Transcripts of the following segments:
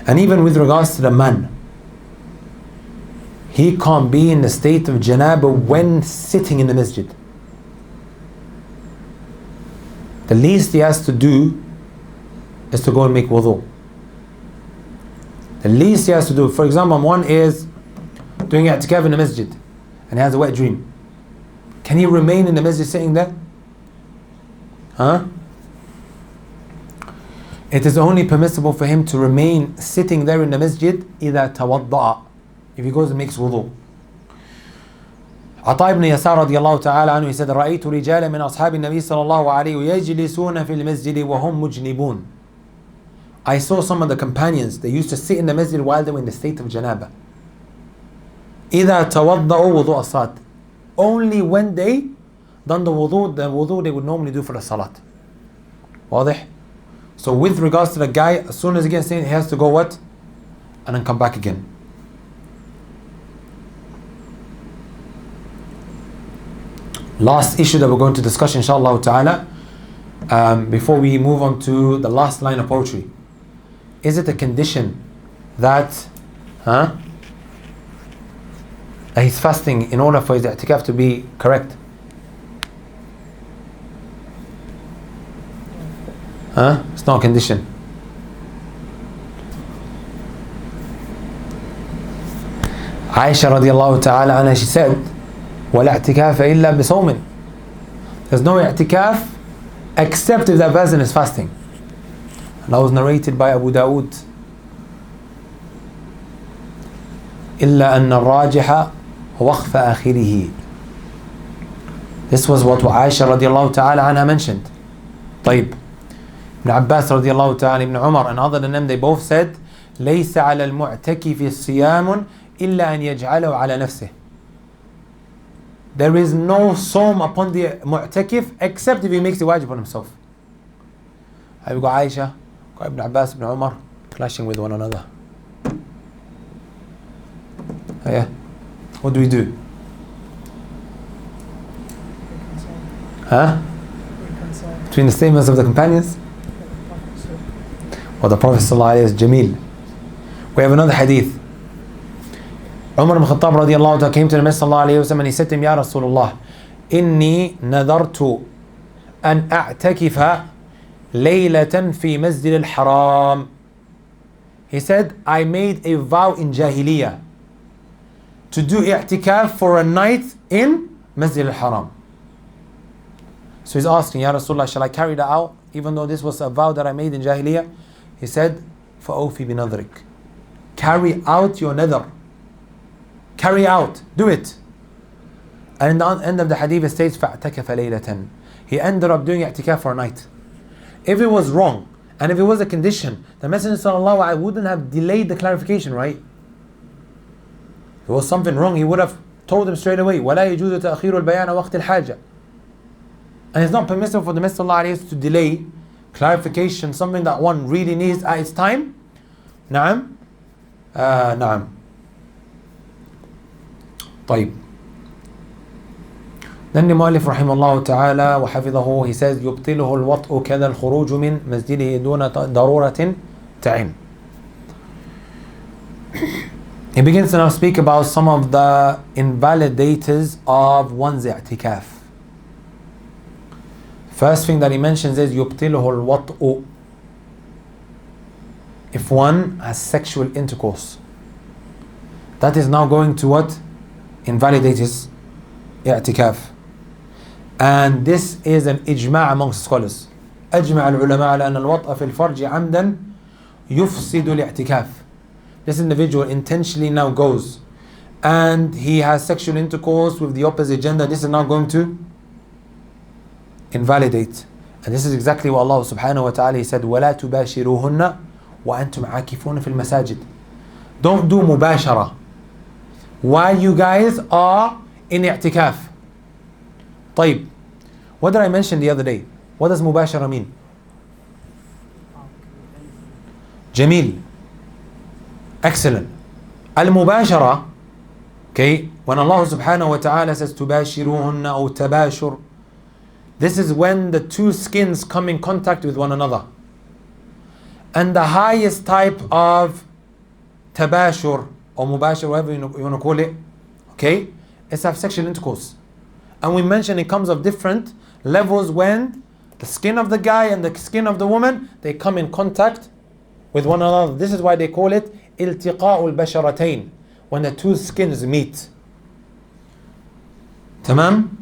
And even with regards to the man, he can't be in the state of janaba when sitting in the masjid. The least he has to do is to go and make wudu. The least he has to do, for example, one is doing i'tikaf in the masjid and he has a wet dream. Can he remain in the masjid sitting there? Huh? It is only permissible for him to remain sitting there in the masjid إذا توضأ, if he goes and makes wudu. عطاء ibn Yasar رضي الله تعالى عنه, he said رأيت رجالا من أصحاب النبي صلى الله عليه يجلسون في المسجد وهم مجنبون. I saw some of the companions, they used to sit in the masjid while they were in the state of janaba. إذا توضأوا وضوء الصلاة, only when they done the wudu they would normally do for the salat. واضح? So with regards to the guy, as soon as he gets in, he has to go what? And then come back again. Last issue that we're going to discuss inshallah ta'ala, before we move on to the last line of poetry. Is it a condition that he's fasting in order for his i'tikaf to be correct? It's not a condition. Aisha radiallahu ta'ala anha, she said, وَلَا اعْتِكَافَ إِلَّا بِصَوْمٍ. There's no i'tikaf except if that person is fasting. And that was narrated by Abu Dawood. إِلَّا أَنَّ الرَّاجِحَ وَقْفَ آخِرِهِ. This was what Aisha radiallahu ta'ala anha mentioned. طيب. Ibn Abbas radiallahu ta'ala, Ibn Umar, and other than them, they both said, لَيْسَ عَلَى الْمُعْتَكِفِ صِيَامٌ إِلَّا أَنْ يَجْعَلَهُ عَلَى نَفْسِهِ. There is no psalm upon the mu'takif except if he makes the wajib on himself. Have got Aisha, got Ibn Abbas, Ibn Umar clashing with one another. Yeah. What do we do? Between the statements of the companions? Or the Prophet ﷺ is Jamil. We have another hadith. Umar ibn Khattab radiallahu ta'ala came to the Messenger sallallahu alayhi wa sallam and he said to him, Ya Rasulullah, inni nadartu an a'takifa laylatan fi masjid al-haram. He said, I made a vow in Jahiliyyah to do i'tikaf for a night in Masjid al-Haram. So he's asking, Ya Rasulullah, shall I carry that out even though this was a vow that I made in Jahiliyyah? He said, فَأَوْفِ بِنَذْرِكَ. Carry out your nadr. Carry out, do it. And in the end of the hadith it states فَاعْتَكَفَ لَيْلَةً. He ended up doing i'tikaf for a night. If it was wrong and if it was a condition, the Messenger sallallahu alaihi wasallam wouldn't have delayed the clarification, right? If it was something wrong, he would have told them straight away. وَلَا يَجُوزُ تَأْخِيرُ الْبَيَانَ وَقْتِ الْحَاجَةِ. And it's not permissible for the Messenger sallallahu alaihi wasallam to delay clarification, something that one really needs at its time. نعم. نعم. طيب. Then the Mu'allif رحمه الله تعالى وحفظه, he says يبطله الوطء كذا الخروج من مسجده دون ضرورة تعين. He begins to now speak about some of the invalidators of one's i'tikaf. First thing that he mentions is يبطله الوطء. If one has sexual intercourse, that is now going to what? Invalidate his i'tikaf. And this is an ijma' amongst scholars. أجمع العلماء على أن الوطء في الفرج عمدا يفسد الاعتكاف. This individual intentionally now goes and he has sexual intercourse with the opposite gender. This is now going to invalidate. And this is exactly what Allah subhanahu wa ta'ala, He said, وَلَا تُبَاشِرُوهُنَّ وَأَنْتُمْ عَاكِفُونَ فِي الْمَسَاجِدِ. Don't do mubashara while you guys are in i'tikaf. طيب. What did I mention the other day? What does mubashara mean? Jamil. Excellent. Al-mubashara, okay, when Allah subhanahu wa ta'ala says tubashiruhunna or tabashur, this is when the two skins come in contact with one another. And the highest type of tabashur or mubashir, whatever you want to call it, okay, is to have sexual intercourse. And we mentioned it comes of different levels when the skin of the guy and the skin of the woman, they come in contact with one another. This is why they call it iltiqa'ul basharatain, when the two skins meet. Tamam?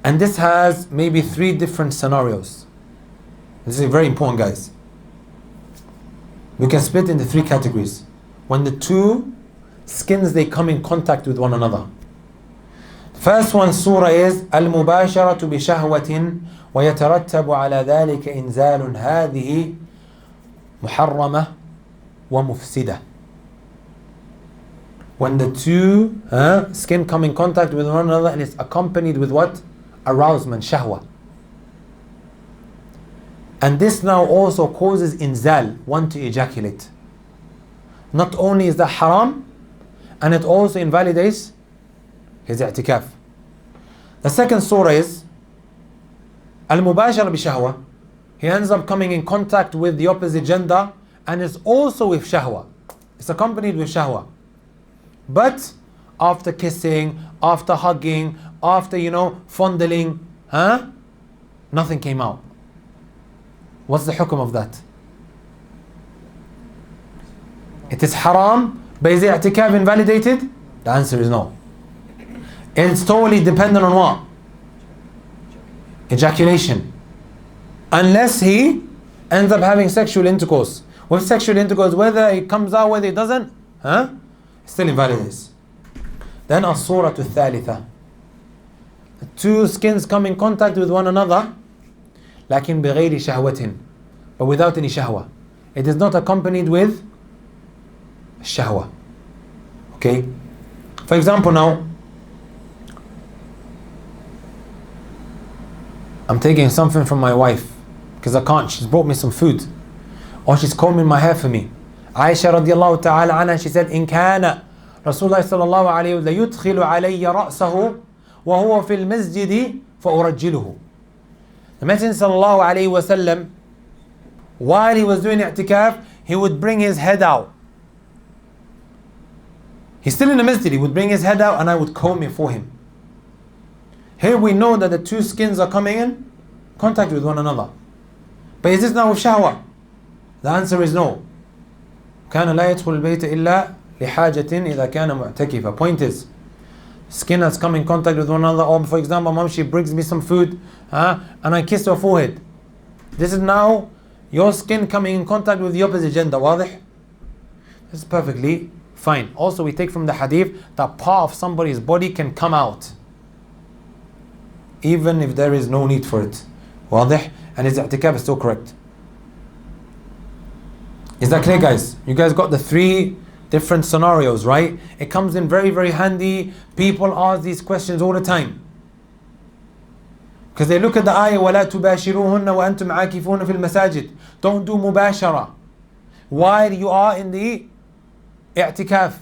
And this has maybe 3 different scenarios. This is very important, guys. We can split into 3 categories. When the two skins, they come in contact with one another. First one surah is المباشرة بشهوة ويترتب على ذلك إنزال هذه محرمة ومفسدة. When the two skin come in contact with one another and it's accompanied with what? Arousement, shahwa. And this now also causes inzal, one to ejaculate. Not only is that haram, and it also invalidates his i'tikaf. The second surah is al-mubashara bi-shahwa. He ends up coming in contact with the opposite gender and is also with shahwa. It's accompanied with shahwa. But after kissing, after hugging, after, fondling, nothing came out. What's the hukum of that? It is haram, but is the i'tikaf invalidated? The answer is no. It's totally dependent on what? Ejaculation. Unless he ends up having sexual intercourse. With sexual intercourse, whether it comes out, whether it doesn't, it still invalidates. Then as-surah al-thalitha. The two skins come in contact with one another, لكن بغير شهوة, but without any shahwa. It is not accompanied with shahwa. Okay? For example now, I'm taking something from my wife because I can't. She's brought me some food, or she's combing my hair for me. Aisha radiallahu ta'ala anha, she said, إن كان رسول الله صلى الله عليه وسلم يدخل علي رأسه وهو في المسجد فأرجله. The Messenger sallallahu alayhi wa sallam, while he was doing i'tikaf, he would bring his head out. He's still in the masjid, he would bring his head out and I would comb it for him. Here we know that the two skins are coming in contact with one another. But is this now with shahwa? The answer is no. كان لا يدخل البيت إلا لحاجة إذا كان معتكفا. Point is, skin has come in contact with one another. Or for example, mom, she brings me some food and I kiss her forehead. This is now your skin coming in contact with the opposite gender. واضح? This is perfectly fine. Also we take from the hadith that part of somebody's body can come out even if there is no need for it. واضح? And his i'tikaf is still correct. Is that clear, guys? You guys got the 3 different scenarios, right? It comes in very, very handy. People ask these questions all the time. Because they look at the ayah, وَلَا تُبَاشِرُوهُنَّ وَأَنْتُمْ عَاكِفُونَ فِي الْمَسَاجِدِ. Don't do mubashara while you are in the i'tikaf.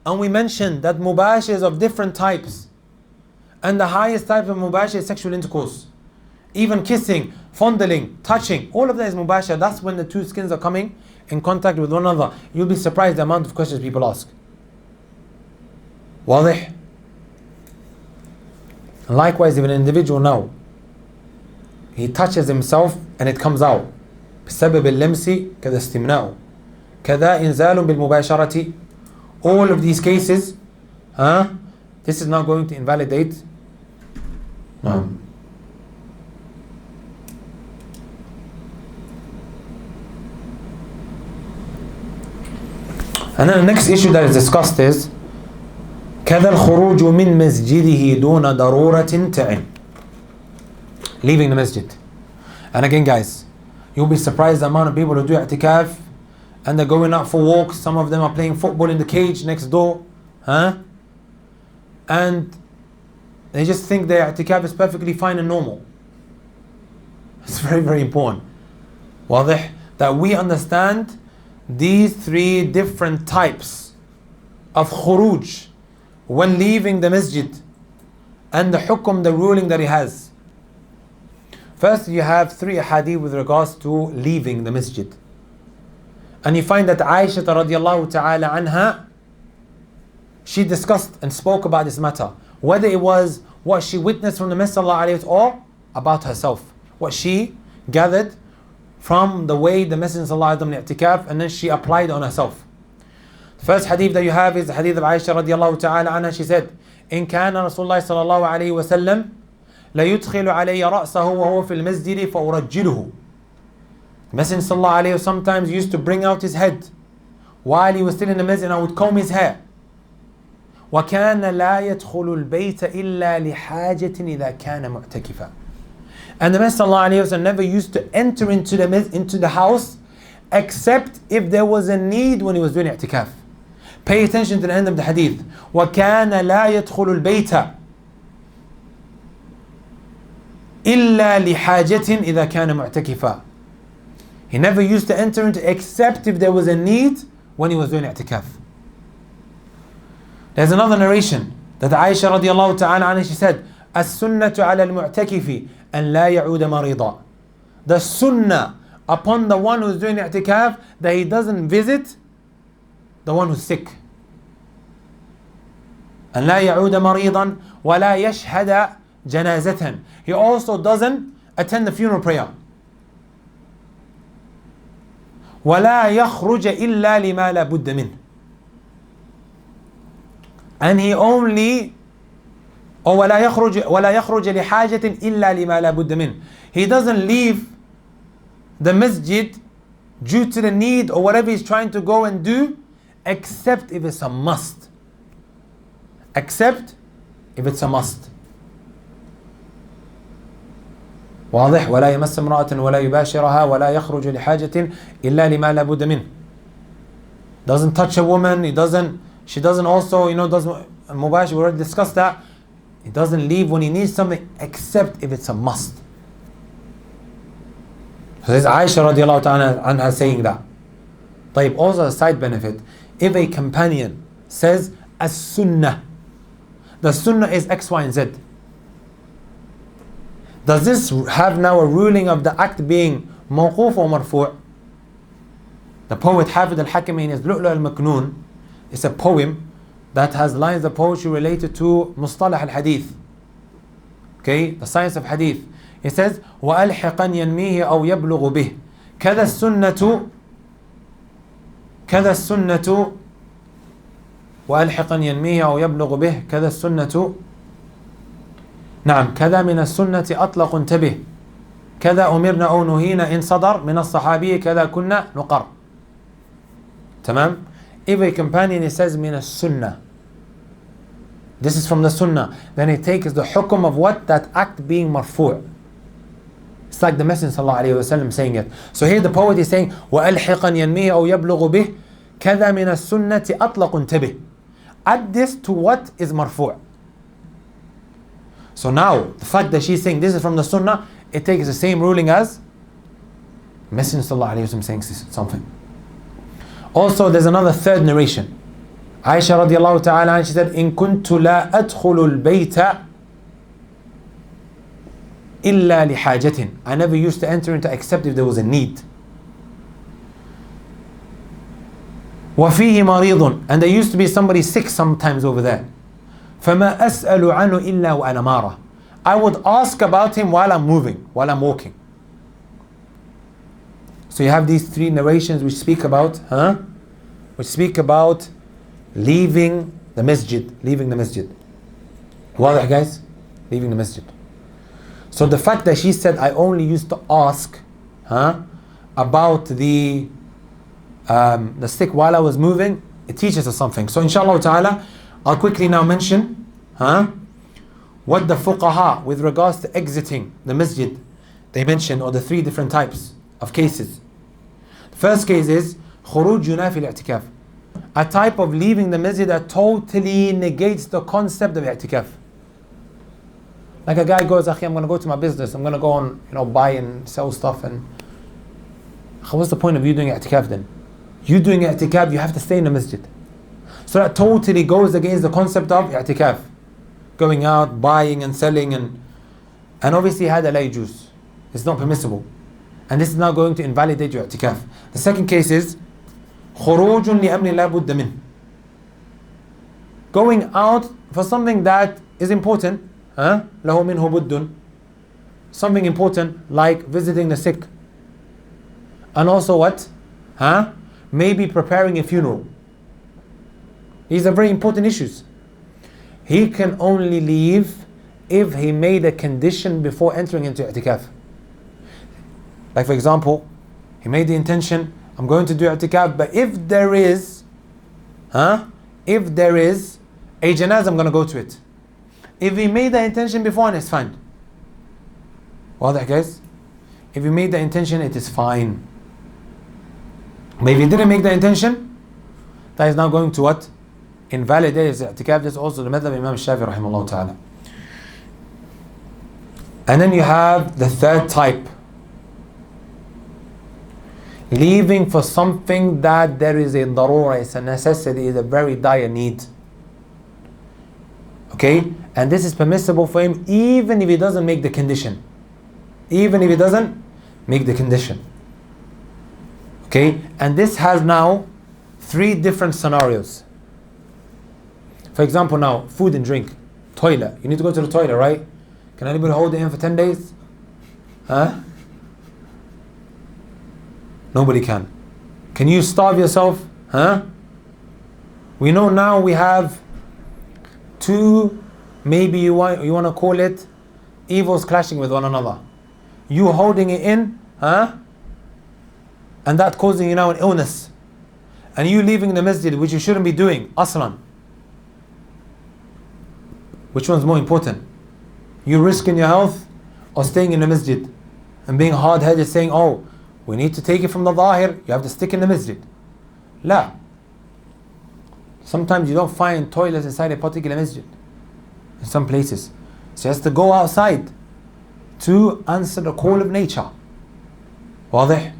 And we mentioned that mubashir is of different types. And the highest type of mubashir is sexual intercourse. Even kissing, fondling, touching, all of that is mubashir. That's when the two skins are coming in contact with one another. You'll be surprised the amount of questions people ask. واضح? Likewise, if an individual now, he touches himself and it comes out. بسبب اللمس كذا استمناء كذا إنزال بالمباشرة. All of these cases, this is not going to invalidate. And then the next issue that is discussed is كذا الخروج من مسجده دون ضرورة تعن. Leaving the masjid. And again, guys, you'll be surprised the amount of people who do i'tikaf and they're going out for walks. Some of them are playing football in the cage next door. And they just think their i'tikaf is perfectly fine and normal. It's very, very important. واضح? That we understand these 3 different types of khuruj when leaving the masjid and the hukum, the ruling that it has. First, you have 3 hadith with regards to leaving the masjid. And you find that Aisha radiallahu ta'ala anha, she discussed and spoke about this matter. Whether it was what she witnessed from the Messenger sallallahu alayhi wa sallam or about herself. What she gathered from the way the Messenger sallallahu alayhi wa sallam i'tikaf, and then she applied on herself. The first hadith that you have is the hadith of Aisha radiallahu ta'ala anha. She said, إن كان رسول الله صلى الله عليه وسلم ليدخل علي رأسه وهو في المسجد فأرجله. The Messenger sallallahu alayhi wa sallam sometimes used to bring out his head while he was still in the masjid, and I would comb his hair. وكان لا يدخل البيت إلا لحاجة إذا كان معتكفا. And the Messenger sallallahu alayhi wa sallam never used to enter into the house except if there was a need when he was doing i'tikaf. Pay attention to the end of the hadith. وَكَانَ لَا يَدْخُلُ الْبَيْتَ إِلَّا لِحَاجَةٍ إِذَا كَانَ مُعْتَكِفًا. He never used to enter into except if there was a need when he was doing i'tikaf. There's another narration that Aisha radiallahu ta'ala anha, she said, السُنَّةُ عَلَى الْمُعْتَكِفِ أَنْ لَا يَعُودَ مَرِيضًا. The sunnah upon the one who's doing i'tikaf, that he doesn't visit the one who's sick. أن لا يعود مريضا ولا يشهد جنازة. He also doesn't attend the funeral prayer. ولا يخرج إلا لما لا بد منه. And he only ولا يخرج لحاجة إلا لما لا بد منه. He doesn't leave the masjid due to the need or whatever he's trying to go and do, except if it's a must. Except if it's a must. واضح. ولا يمس امرأة ولا يباشرها ولا يخرج لحاجة إلا لما لا بد منه. Doesn't touch a woman. She doesn't also, doesn't mubashir. We already discussed that. He doesn't leave when he needs something except if it's a must. So this is Aisha radiallahu ta'ala anha saying that. طيب, also a side benefit. If a companion says as-sunnah, the sunnah is X, Y, and Z. Does this have now a ruling of the act being mawquf or marfu'? The poet Hafid al-Hakimi in his Lu'lu' al-Maknoon, it's a poem that has lines of poetry related to mustalah al-hadith. Okay, the science of hadith. It says, وَأَلْحِقًا يَنْمِيهِ أَوْ يَبْلُغُ بِهِ كَذَا السُنَّةُ وألحقا ينميه أو يبلغ به كذا السنة. نعم، كذا من السنة أطلق انتبه كذا أمرنا أو نهينا إن صدر من الصحابي كذا كنا نقر. تمام. If a companion says من السنة, this is from the sunnah, then it takes the hukum of what? That act being marfu'. It's like the Messenger sallallahu alayhi wa sallam saying it. So here the poet is saying وألحقا ينميه أو يبلغ به كذا من السنة أطلق انتبه. Add this to what is marfu'. So now, the fact that she's saying this is from the sunnah, it takes the same ruling as Messenger sallallahu alayhi wa sallam saying something. Also, there's another third narration. Aisha radiallahu ta'ala, she said, إن كنت لا أدخل البيت إلا لحاجة. I never used to enter into except if there was a need. وفيه مريض, and there used to be somebody sick sometimes over there. فما أسأل عنه إلا وأنا مارة. I would ask about him while I'm moving, while I'm walking. So you have these three narrations which speak about, leaving the masjid. واضح guys? Leaving the masjid. So the fact that she said I only used to ask about the stick while I was moving, it teaches us something. So inshallah ta'ala, I'll quickly now mention what the fuqaha with regards to exiting the masjid they mention, or the three different types of cases. The first case is khuruj yunafi al-i'tikaf, a type of leaving the masjid that totally negates the concept of i'tikaf. Like a guy goes, I'm going to go to my business, I'm going to go on, buy and sell stuff, and what's the point of you doing i'tikaf then? You doing i'tikaf, you have to stay in the masjid. So that totally goes against the concept of i'tikaf. Going out, buying and selling, and obviously hada la yajuz. It's not permissible. And this is now going to invalidate your i'tikaf. The second case is خروج لأمر لا بد منه. Going out for something that is important, له منه بد, something important like visiting the sick, and also what? Maybe preparing a funeral. These are very important issues. He can only leave if he made a condition before entering into i'tikaf. Like for example, he made the intention, I'm going to do i'tikaf, but if there is a janazah, I'm going to go to it. If he made the intention before, it's fine. واضح guys? If he made the intention, it is fine. But if he didn't make the intention, that is now going to what? Invalidate his i'tikaf. That's also the madhab of Imam Shafi rahimahullah ta'ala. And then you have the third type. Leaving for something that there is a darura, it's a necessity, is a very dire need. Okay? And this is permissible for him even if he doesn't make the condition. Even if he doesn't make the condition. Okay? And this has now 3 different scenarios. For example now, food and drink. Toilet. You need to go to the toilet, right? Can anybody hold it in for 10 days? Nobody can. Can you starve yourself? We know now we have 2, maybe you want to call it evils clashing with one another. You holding it in, and that causing you now an illness. And you leaving the masjid, which you shouldn't be doing, aslan. Which one's more important? You risking your health or staying in the masjid and being hard-headed saying, oh, we need to take it from the zahir, you have to stick in the masjid. La. Sometimes you don't find toilets inside a particular masjid in some places. So you have to go outside to answer the call of nature. واضح?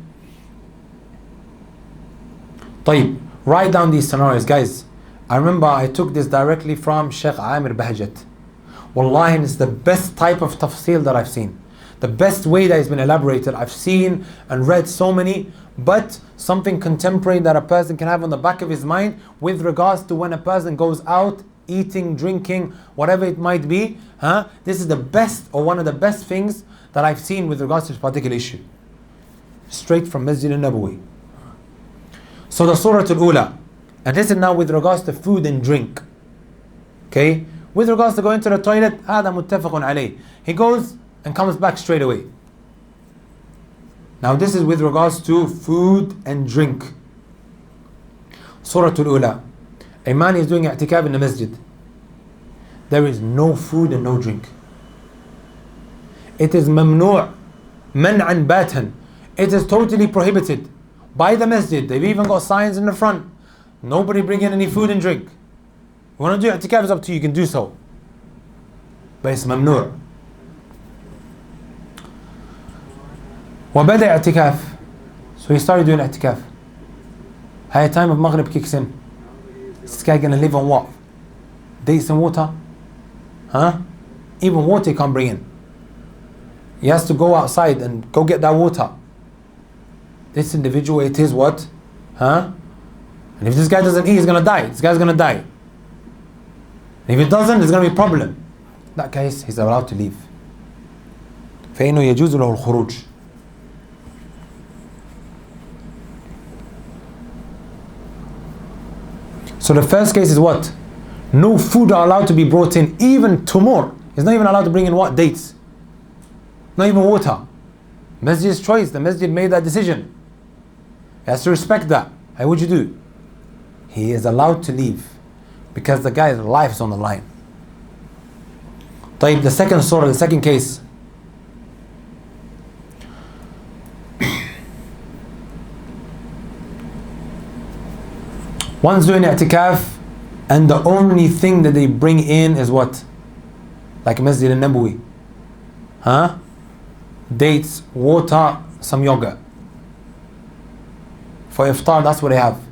طيب, write down these scenarios, guys. I remember I took this directly from Sheikh Amir Bahjat. Wallahi, it's the best type of tafsil that I've seen. The best way that has been elaborated. I've seen and read so many, but something contemporary that a person can have on the back of his mind with regards to when a person goes out, eating, drinking, whatever it might be. This is the best or one of the best things that I've seen with regards to this particular issue. Straight from Masjid al-Nabawi. So the Surah al-Ula. And this is now with regards to food and drink. Okay? With regards to going to the toilet, هذا متفق عليه. He goes and comes back straight away. Now this is with regards to food and drink. Surah al-Ula. A man is doing i'tikaf in the masjid. There is no food and no drink. It is mamnu', man'an batan. It is totally prohibited by the masjid. They've even got signs in the front. Nobody bring in any food and drink. You want to do i'tikaf, it's up to you, you can do so. But it's mamnu'. وبدأ اعتكاف. So he started doing i'tikaf. High time of Maghrib kicks in. This guy gonna live on what? Dates and water? Even water he can't bring in. He has to go outside and go get that water. This individual, it is what? And if this guy doesn't eat, he's gonna die. This guy's gonna die. And if he doesn't, there's gonna be a problem. In that case, he's allowed to leave. فإنه يجوز له الخروج. So the first case is what? No food are allowed to be brought in, even tomorrow. He's not even allowed to bring in what? Dates. Not even water. Masjid's choice. The masjid made that decision. He has to respect that. How would you do? He is allowed to leave because the guy's life is on the line. طيب, the second surah, the second case. One's doing i'tikaf and the only thing that they bring in is what? Like Masjid al-Nabawi. Dates, water, some yogurt. For iftar, that's what they have.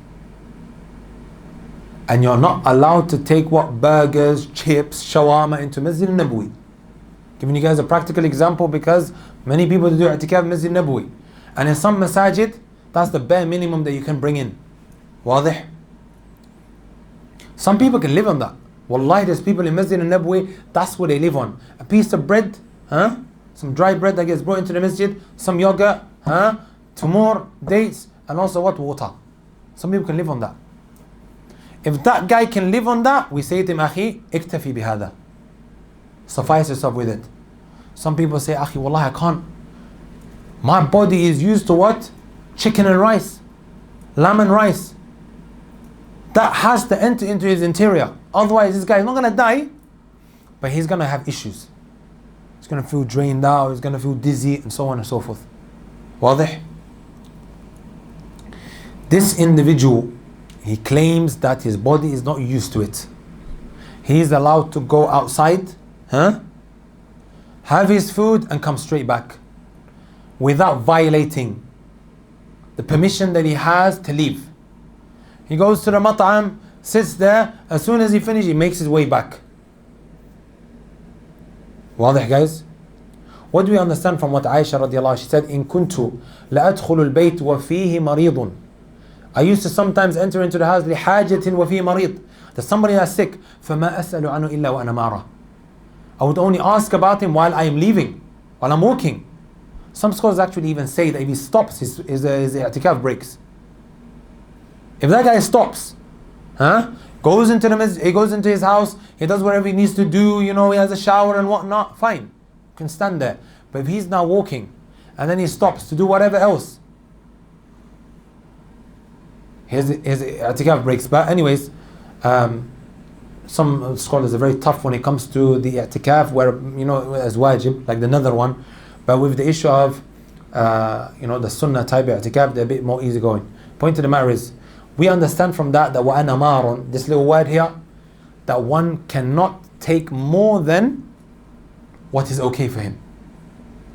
And you're not allowed to take what? Burgers, chips, shawarma into Masjid al-Nabawi. Giving you guys a practical example because many people do i'tikaf Masjid al-Nabawi. And in some masajid, that's the bare minimum that you can bring in. واضح? Some people can live on that. Wallahi, there's people in Masjid al-Nabwi, that's what they live on. A piece of bread, some dry bread that gets brought into the masjid, some yogurt, tamur, dates, and also what? Water. Some people can live on that. If that guy can live on that, we say to him, Akhi, iktafi bihada. Suffice yourself with it. Some people say, Akhi, wallahi, I can't. My body is used to what? Chicken and rice, lamb and rice. That has to enter into his interior. Otherwise, this guy is not going to die, but he's going to have issues. He's going to feel drained out, he's going to feel dizzy, and so on and so forth. واضح? This individual, he claims that his body is not used to it. He is allowed to go outside, have his food, and come straight back without violating the permission that he has to leave. He goes to the mat'am, sits there, as soon as he finishes, he makes his way back. واضح, guys? What do we understand from what Aisha radiallahu anha, she said, إن كنت لأدخل البيت وفيه مريض. I used to sometimes enter into the house لحاجة وفيه مريض. There's somebody that's sick. فما أسأل عنه إلا وأنا معه. I would only ask about him while I am leaving, while I'm walking. Some scholars actually even say that if he stops, his i'tikaf breaks. If that guy stops, goes into the masjid, he goes into his house, he does whatever he needs to do, he has a shower and whatnot, fine, you can stand there. But if he's now walking and then he stops to do whatever else, his i'tikaf breaks. But anyways, some scholars are very tough when it comes to the i'tikaf, where as wajib, like the another one. But with the issue of the sunnah type i'tikaf, they're a bit more easygoing. Point to the matter is, we understand from that وَأَنَا مَارٌ, this little word here, that one cannot take more than what is okay for him.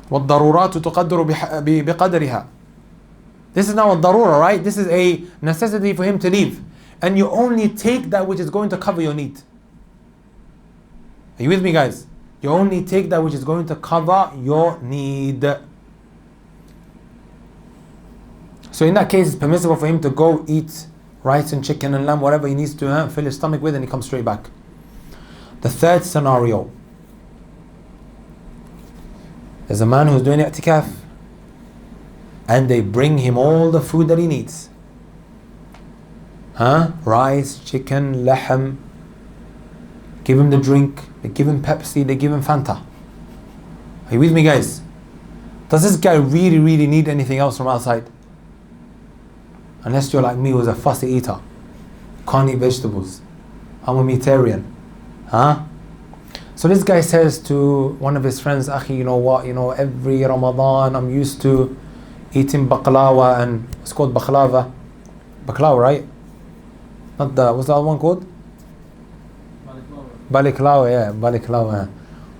وَالضَّرُورَاتُ تُقَدَّرُ بِقَدَرِهَا. This is now a darura, right? This is a necessity for him to leave. And you only take that which is going to cover your need. Are you with me, guys? You only take that which is going to cover your need. So in that case, it's permissible for him to go eat rice and chicken and lamb, whatever he needs to fill his stomach with, and he comes straight back. The third scenario, there's a man who's doing i'tikaf, and they bring him all the food that he needs. Rice, chicken, lahm. Give him the drink, they give him Pepsi, they give him Fanta. Are you with me, guys? Does this guy really, really need anything else from outside? Unless you're like me, who's a fussy eater, can't eat vegetables, I'm a meatarian. So this guy says to one of his friends, Akhi, you know what, every Ramadan I'm used to eating baklava, and it's called baklava, right? Not the, what's the other one called? Baliklawa, yeah, baliklawa.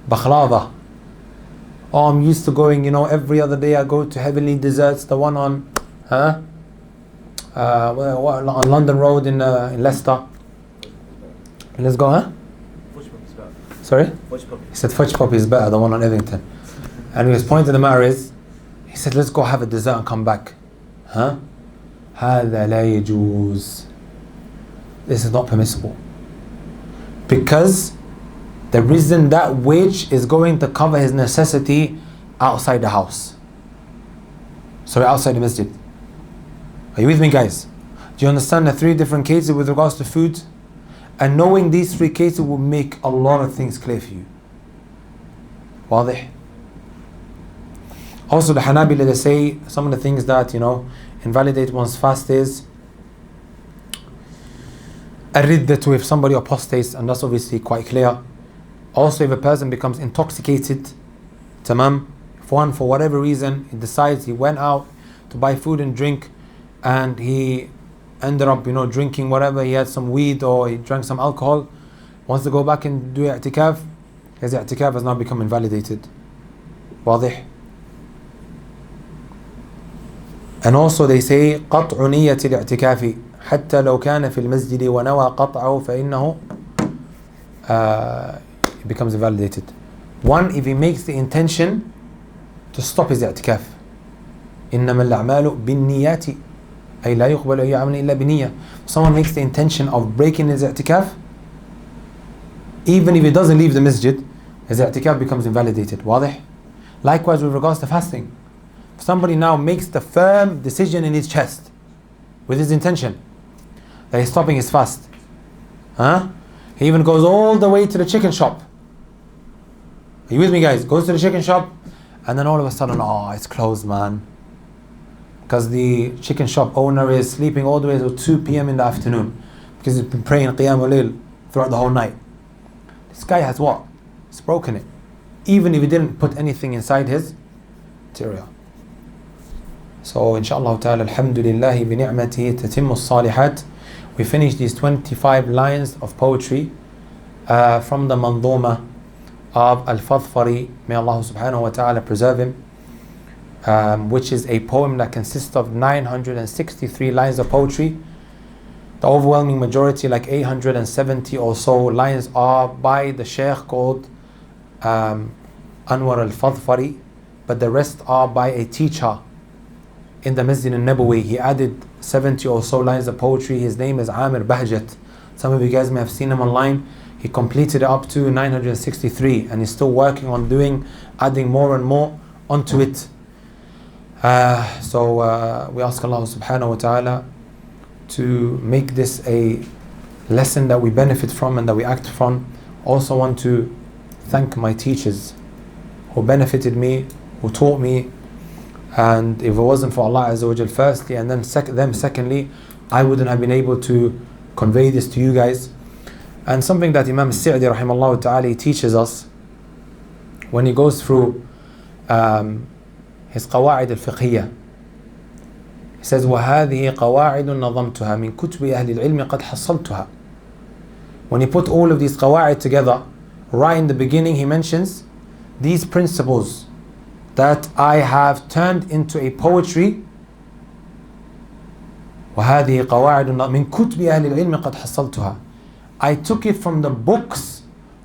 Baklava. Oh, I'm used to going, every other day I go to Heavenly Desserts, the one on, on London Road in Leicester. Let's go, Fudge Puppy is better. Sorry? Fudge Puppy. He said Fudge Puppy is better, the one on Evington. And his point of the matter is, he said, let's go have a dessert and come back. هذا لا يجوز. This is not permissible. Because there isn't that which is going to cover his necessity outside the house. Sorry, outside the masjid. Are you with me, guys? Do you understand the three different cases with regards to food? And knowing these three cases will make a lot of things clear for you. واضح? Also the Hanbali, they say some of the things that invalidate one's fast is الردة, if somebody apostates, and that's obviously quite clear. Also if a person becomes intoxicated, tamam, if one for whatever reason he decides he went out to buy food and drink, and he ended up drinking whatever, he had some weed or he drank some alcohol, wants to go back and do i'tikaf, his i'tikaf has now become invalidated. واضح? And also they say قطع نية الاعتكاف حتى لو كان في المسجد ونوى قطعه فإنه it becomes invalidated. One, if he makes the intention to stop his i'tikaf. إنما الأعمال بالنيات. أي لا يقبل أي عمل إلا بنية. Someone makes the intention of breaking his i'tikaf, even if he doesn't leave the masjid, his i'tikaf becomes invalidated. واضح? Likewise with regards to fasting. If somebody now makes the firm decision in his chest with his intention that he's stopping his fast. He even goes all the way to the chicken shop. Are you with me, guys? Goes to the chicken shop, and then all of a sudden, oh, it's closed, man. Because the chicken shop owner is sleeping all the way till 2 p.m. in the afternoon. Because he's been praying Qiyam al-Layl throughout the whole night. This guy has what? He's broken it. Even if he didn't put anything inside his interior. So, inshallah ta'ala, alhamdulillahi bi ni'matihi tatimmu salihat. We finished these 25 lines of poetry from the manzuma of Al-Fadfari, may Allah subhanahu wa ta'ala preserve him, which is a poem that consists of 963 lines of poetry. The overwhelming majority, like 870 or so lines, are by the Shaykh called Anwar Al-Fadfari, but the rest are by a teacher in the Masjid al-Nabawi. He added 70 or so lines of poetry. His name is Amir Bahjat. Some of you guys may have seen him online. He completed it up to 963 and he's still working on adding more and more onto it. So we ask Allah subhanahu wa ta'ala to make this a lesson that we benefit from and that we act from. Also want to thank my teachers who benefited me, who taught me, and if it wasn't for Allah Azza wa Jal firstly and then them secondly, I wouldn't have been able to convey this to you guys. And something that Imam Sa'di rahimahullah ta'ala teaches us when he goes through his قواعد الفقهية. He says وَهَذِهِ قَوَاعِدٌ نَظَمْتُهَا مِنْ كُتُبِ أَهْلِ الْعِلْمِ قَدْ حَصَّلْتُهَا. When he put all of these قواعد together, right in the beginning he mentions these principles that I have turned into a poetry. وَهَذِهِ قَوَاعِدٌ مِنْ كُتُبِ أَهْلِ الْعِلْمِ قَدْ حَصَّلْتُهَا. I took it from the books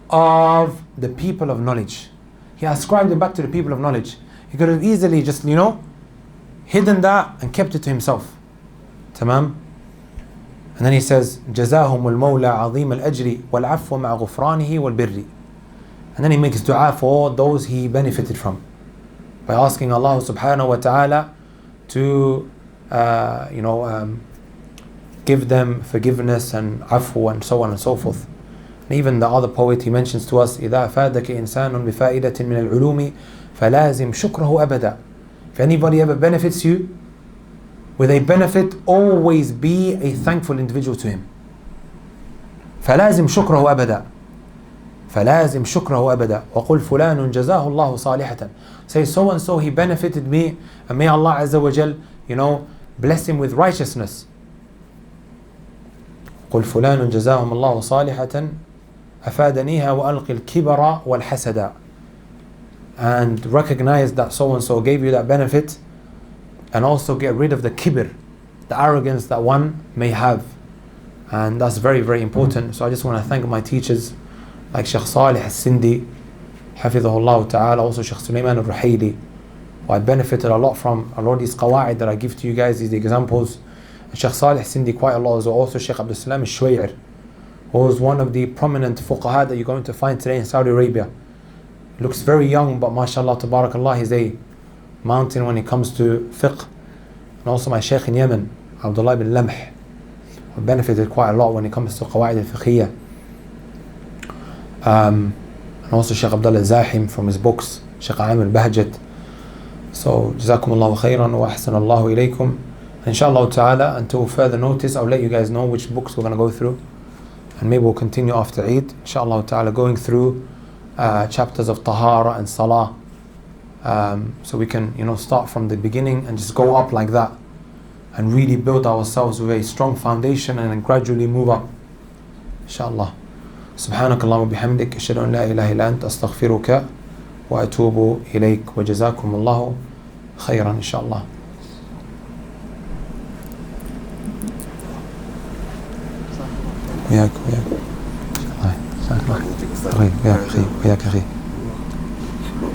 of the people of knowledge. He ascribed it back to the people of knowledge. He could have easily just, hidden that and kept it to himself. Tamam? And then he says, جَزَاهُمُ الْمَوْلَى عَظِيمَ الْأَجْرِ وَالْعَفْوَ مَعَ غُفْرَانِهِ وَالْبِرِّ. And then he makes dua for those he benefited from, by asking Allah subhanahu wa ta'ala to, give them forgiveness and afu and so on and so forth. And even the other poet, he mentions to us, إِذَا فَادَكَ إِنسَانٌ بِفَائِدَةٍ مِنَ الْعُلُومِ فَلَازِمْ شُكْرَهُ أَبَدًا. If anybody ever benefits you with a benefit, always be a thankful individual to him. فَلَازِمْ شُكْرَهُ أَبَدًا. فَلَازِمْ شُكْرَهُ أَبَدًا. وَقُلْ فُلَانٌ جَزَاهُ اللَّهُ صَالِحَةً. Say so and so he benefited me, and may Allah Azza wa Jal, bless him with righteousness. قل فلان جزاهم الله صالحة أفادنيها وألقي الكبر والحسد. And recognize that so and so gave you that benefit, and also get rid of the kibr, the arrogance that one may have. And that's very, very important. So I just want to thank my teachers like Shaykh Salih al-Sindi, Hafidhahullah ta'ala, also Shaykh Sulaiman al-Ruhaili, who I benefited a lot from. A lot of these qawa'id that I give to you guys, these examples. Shaykh Salih Sindi quite a lot, also Shaykh Abdul Salam al-Shuway'ir, who is one of the prominent fuqaha that you're going to find today in Saudi Arabia. He looks very young, but mashallah, tabarakallah, he's a mountain when it comes to fiqh. And also my Shaykh in Yemen, Abdullah bin Lamh, who benefited quite a lot when it comes to qawa'id al-fiqhiyya. And also Shaykh Abdullah Zahim from his books, Shaykh Amir Bahjat. So, Jazakumullahu khairan wa ahsanallahu ilaykum. Inshallah ta'ala, until further notice, I'll let you guys know which books we're going to go through, and maybe we'll continue after Eid, inshallah ta'ala, going through chapters of Tahara and Salah, so we can start from the beginning and just go up like that and really build ourselves with a strong foundation and then gradually move up, inshallah. سبحانك اللهم وبحمدك أشهد أن لا إله إلا أنت أستغفرك وأتوب إليك وجزاكم الله خيرا إن شاء الله. وياك الله. وياك أخي.